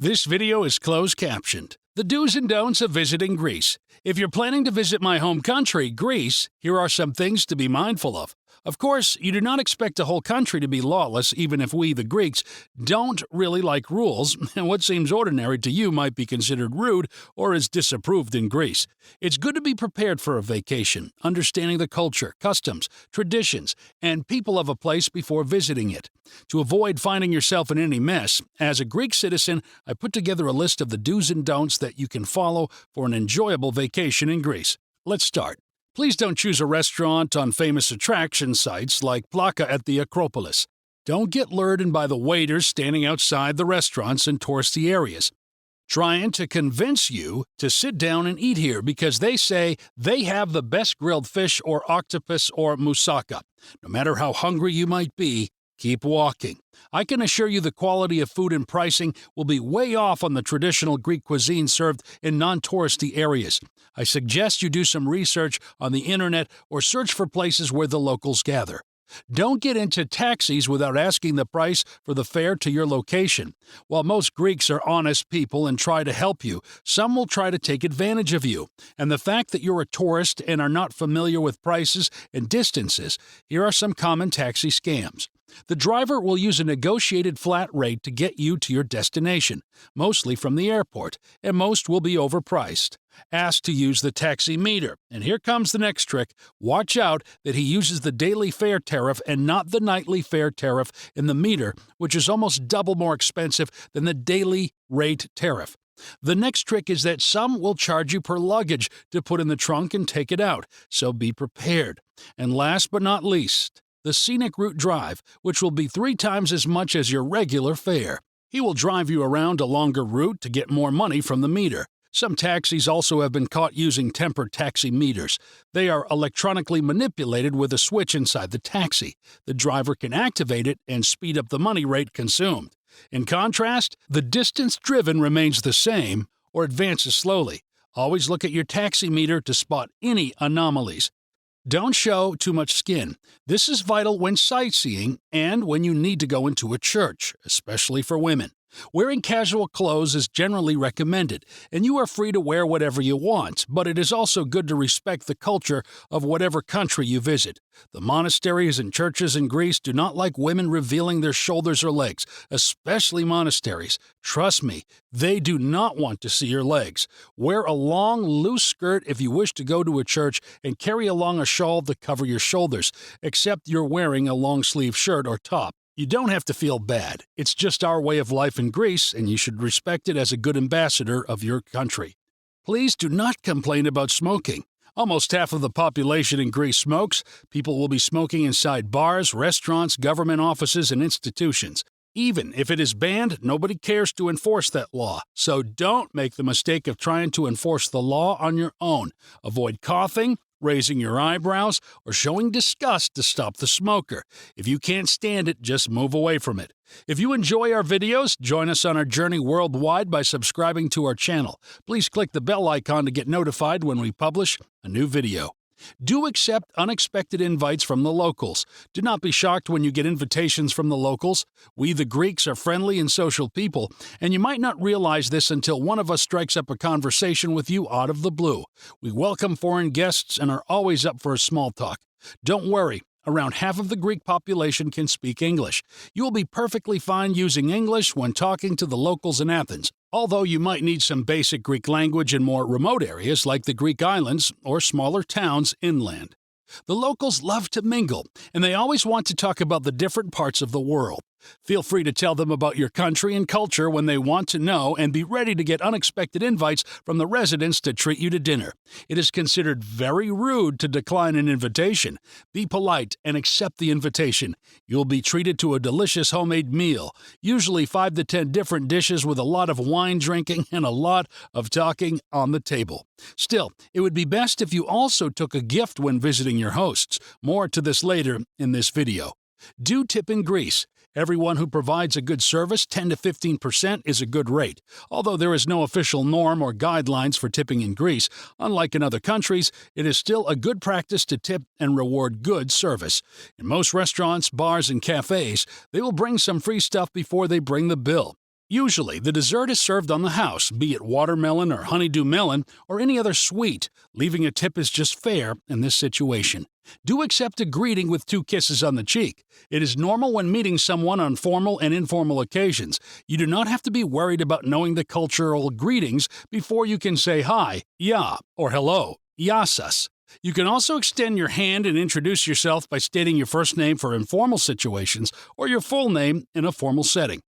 This video is closed captioned. The do's and don'ts of visiting Greece. If you're planning to visit my home country, Greece, here are some things to be mindful of. Of course, you do not expect a whole country to be lawless, even if we, the Greeks, don't really like rules, and what seems ordinary to you might be considered rude or is disapproved in Greece. It's good to be prepared for a vacation, understanding the culture, customs, traditions, and people of a place before visiting it. To avoid finding yourself in any mess, as a Greek citizen, I put together a list of the do's and don'ts that you can follow for an enjoyable vacation in Greece. Let's start. Please don't choose a restaurant on famous attraction sites like Plaka at the Acropolis. Don't get lured in by the waiters standing outside the restaurants in touristy areas, trying to convince you to sit down and eat here because they say they have the best grilled fish or octopus or moussaka. No matter how hungry you might be, keep walking. I can assure you the quality of food and pricing will be way off on the traditional Greek cuisine served in non-touristy areas. I suggest you do some research on the internet or search for places where the locals gather. Don't get into taxis without asking the price for the fare to your location. While most Greeks are honest people and try to help you, some will try to take advantage of you. And the fact that you're a tourist and are not familiar with prices and distances, here are some common taxi scams. The driver will use a negotiated flat rate to get you to your destination, mostly from the airport, and most will be overpriced. Ask to use the taxi meter. And here comes the next trick. Watch out that he uses the daily fare tariff and not the nightly fare tariff in the meter, which is almost double more expensive than the daily rate tariff. The next trick is that some will charge you per luggage to put in the trunk and take it out, so be prepared. And last but not least, the scenic route drive, which will be 3 times as much as your regular fare. He will drive you around a longer route to get more money from the meter. Some taxis also have been caught using tempered taxi meters. They are electronically manipulated with a switch inside the taxi. The driver can activate it and speed up the money rate consumed. In contrast, the distance driven remains the same or advances slowly. Always look at your taxi meter to spot any anomalies. Don't show too much skin. This is vital when sightseeing and when you need to go into a church, especially for women. Wearing casual clothes is generally recommended, and you are free to wear whatever you want, but it is also good to respect the culture of whatever country you visit. The monasteries and churches in Greece do not like women revealing their shoulders or legs, especially monasteries. Trust me, they do not want to see your legs. Wear a long, loose skirt if you wish to go to a church and carry along a shawl to cover your shoulders, except you're wearing a long-sleeve shirt or top. You don't have to feel bad. It's just our way of life in Greece, and you should respect it as a good ambassador of your country. Please do not complain about smoking. Almost half of the population in Greece smokes. People will be smoking inside bars, restaurants, government offices, and institutions. Even if it is banned, nobody cares to enforce that law. So don't make the mistake of trying to enforce the law on your own. Avoid coughing, raising your eyebrows, or showing disgust to stop the smoker. If you can't stand it, just move away from it. If you enjoy our videos, join us on our journey worldwide by subscribing to our channel. Please click the bell icon to get notified when we publish a new video. Do accept unexpected invites from the locals. Do not be shocked when you get invitations from the locals. We, the Greeks, are friendly and social people, and you might not realize this until one of us strikes up a conversation with you out of the blue. We welcome foreign guests and are always up for a small talk. Don't worry. Around half of the Greek population can speak English. You will be perfectly fine using English when talking to the locals in Athens, although you might need some basic Greek language in more remote areas like the Greek islands or smaller towns inland. The locals love to mingle, and they always want to talk about the different parts of the world. Feel free to tell them about your country and culture when they want to know, and be ready to get unexpected invites from the residents to treat you to dinner. It is considered very rude to decline an invitation. Be polite and accept the invitation. You'll be treated to a delicious homemade meal, usually 5 to 10 different dishes with a lot of wine drinking and a lot of talking on the table. Still, it would be best if you also took a gift when visiting your hosts. More to this later in this video. Do tip in Greece. Everyone who provides a good service, 10 to 15% is a good rate. Although there is no official norm or guidelines for tipping in Greece, unlike in other countries, it is still a good practice to tip and reward good service. In most restaurants, bars, and cafes, they will bring some free stuff before they bring the bill. Usually, the dessert is served on the house, be it watermelon or honeydew melon or any other sweet. Leaving a tip is just fair in this situation. Do accept a greeting with 2 kisses on the cheek. It is normal when meeting someone on formal and informal occasions. You do not have to be worried about knowing the cultural greetings before you can say hi, ya, or hello, yasas. You can also extend your hand and introduce yourself by stating your first name for informal situations or your full name in a formal setting.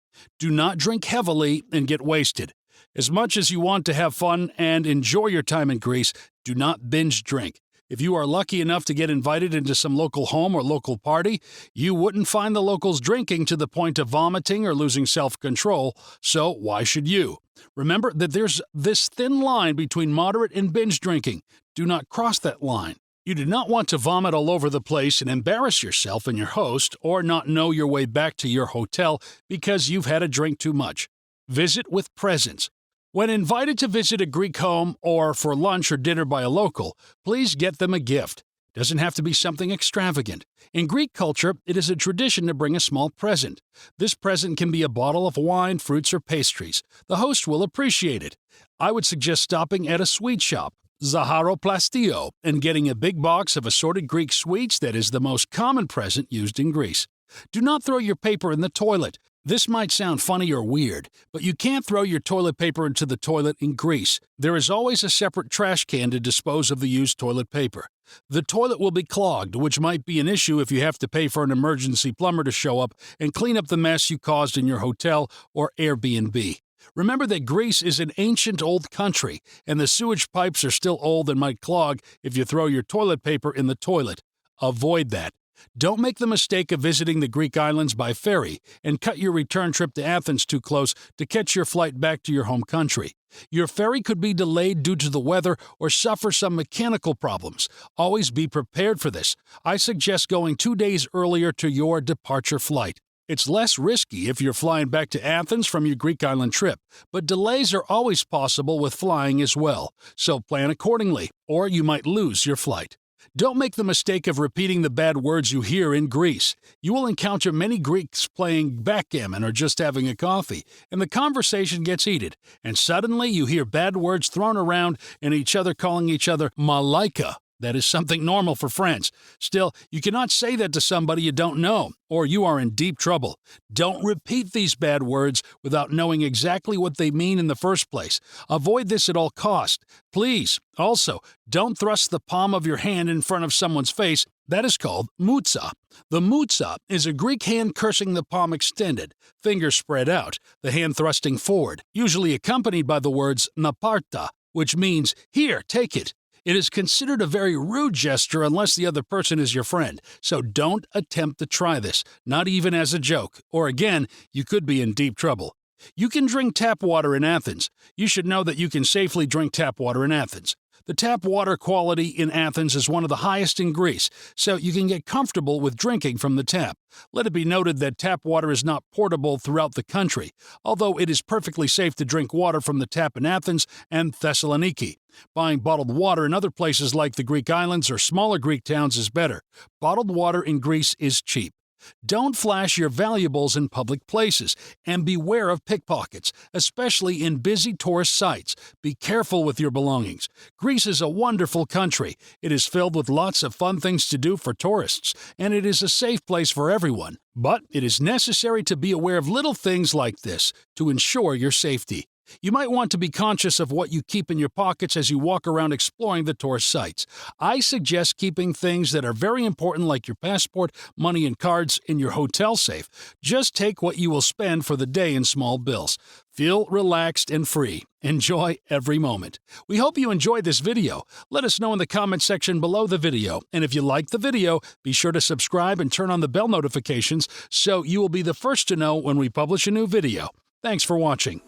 Do not drink heavily and get wasted. As much as you want to have fun and enjoy your time in Greece, do not binge drink. If you are lucky enough to get invited into some local home or local party, you wouldn't find the locals drinking to the point of vomiting or losing self-control, so why should you? Remember that there's this thin line between moderate and binge drinking. Do not cross that line. You do not want to vomit all over the place and embarrass yourself and your host, or not know your way back to your hotel because you've had a drink too much. Visit with presents. When invited to visit a Greek home or for lunch or dinner by a local, please get them a gift. It doesn't have to be something extravagant. In Greek culture, it is a tradition to bring a small present. This present can be a bottle of wine, fruits, or pastries. The host will appreciate it. I would suggest stopping at a sweet shop, Zaharoplastio, and getting a big box of assorted Greek sweets that is the most common present used in Greece. Do not throw your paper in the toilet. This might sound funny or weird, but you can't throw your toilet paper into the toilet in Greece. There is always a separate trash can to dispose of the used toilet paper. The toilet will be clogged, which might be an issue if you have to pay for an emergency plumber to show up and clean up the mess you caused in your hotel or Airbnb. Remember that Greece is an ancient old country, and the sewage pipes are still old and might clog if you throw your toilet paper in the toilet. Avoid that. Don't make the mistake of visiting the Greek islands by ferry and cut your return trip to Athens too close to catch your flight back to your home country. Your ferry could be delayed due to the weather or suffer some mechanical problems. Always be prepared for this. I suggest going 2 days earlier to your departure flight. It's less risky if you're flying back to Athens from your Greek island trip, but delays are always possible with flying as well, so plan accordingly, or you might lose your flight. Don't make the mistake of repeating the bad words you hear in Greece. You will encounter many Greeks playing backgammon or just having a coffee, and the conversation gets heated, and suddenly you hear bad words thrown around and each other calling each other malaika. That is something normal for friends. Still, you cannot say that to somebody you don't know, or you are in deep trouble. Don't repeat these bad words without knowing exactly what they mean in the first place. Avoid this at all costs. Please, also, don't thrust the palm of your hand in front of someone's face. That is called mutsa. The mutsa is a Greek hand cursing the palm extended, fingers spread out, the hand thrusting forward, usually accompanied by the words naparta, which means, here, take it. It is considered a very rude gesture unless the other person is your friend, so don't attempt to try this, not even as a joke, or again, you could be in deep trouble. You can drink tap water in Athens. You should know that you can safely drink tap water in Athens. The tap water quality in Athens is one of the highest in Greece, so you can get comfortable with drinking from the tap. Let it be noted that tap water is not portable throughout the country, although it is perfectly safe to drink water from the tap in Athens and Thessaloniki. Buying bottled water in other places like the Greek islands or smaller Greek towns is better. Bottled water in Greece is cheap. Don't flash your valuables in public places, and beware of pickpockets, especially in busy tourist sites. Be careful with your belongings. Greece is a wonderful country. It is filled with lots of fun things to do for tourists, and it is a safe place for everyone. But it is necessary to be aware of little things like this to ensure your safety. You might want to be conscious of what you keep in your pockets as you walk around exploring the tourist sites. I suggest keeping things that are very important like your passport, money, and cards in your hotel safe. Just take what you will spend for the day in small bills. Feel relaxed and free. Enjoy every moment. We hope you enjoyed this video. Let us know in the comment section below the video. And if you liked the video, be sure to subscribe and turn on the bell notifications so you will be the first to know when we publish a new video. Thanks for watching.